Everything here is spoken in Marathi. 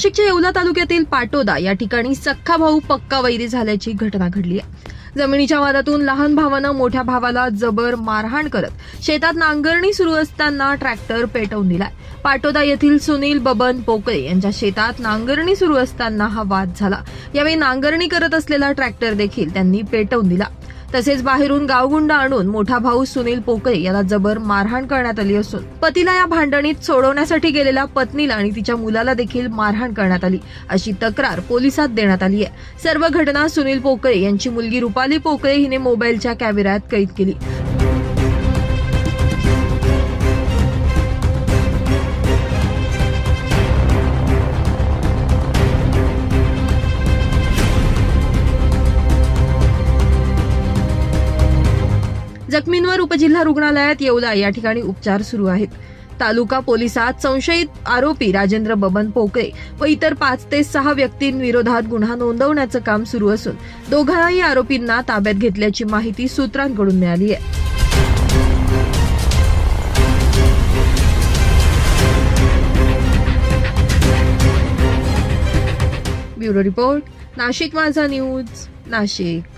नाशिकच्या येवला तालुक्यातील पाटोदा या ठिकाणी सख्खा भाऊ पक्का वैरी झाल्याची घटना घडली आहे। जमिनीच्या वादातून लहान भावानं मोठ्या भावाला जबर मारहाण करत शेतात नांगरणी सुरू असताना ट्रॅक्टर पेटवून दिलाय। पाटोदा येथील सुनील बबन पोकळे यांच्या शेतात नांगरणी सुरू असताना हा वाद झाला। यावेळी नांगरणी करत असलेला ट्रॅक्टर देखील त्यांनी पेटवून दिला। तसेच बाहेरून गावगुंड आणून मोठा भाऊ सुनील पोकळे याला जबर मारहाण करण्यात आली असून पतीला या भांडणीत सोडवण्यासाठी गेलेल्या पत्नीला आणि तिच्या मुलाला देखील मारहाण करण्यात आली अशी तक्रार पोलिसात देण्यात आली आहे। सर्व घटना सुनील पोकळे यांची मुलगी रुपाली पोकळे हिने मोबाईलच्या कॅमेऱ्यात कैद केली। जखमींवर उपजिल्हा रुग्णालयात येवला या ठिकाणी उपचार सुरू आहेत। तालुका पोलिसात संशयित आरोपी राजेंद्र बबन पोकळे व इतर 5 ते 6 व्यक्तींविरोधात गुन्हा नोंदवण्याचं काम सुरू असून दोघांही आरोपींना ताब्यात घेतल्याची माहिती सूत्रांकडून मिळाली आहे। ब्युरो रिपोर्ट, नाशिक माझा न्यूज, नाशिक।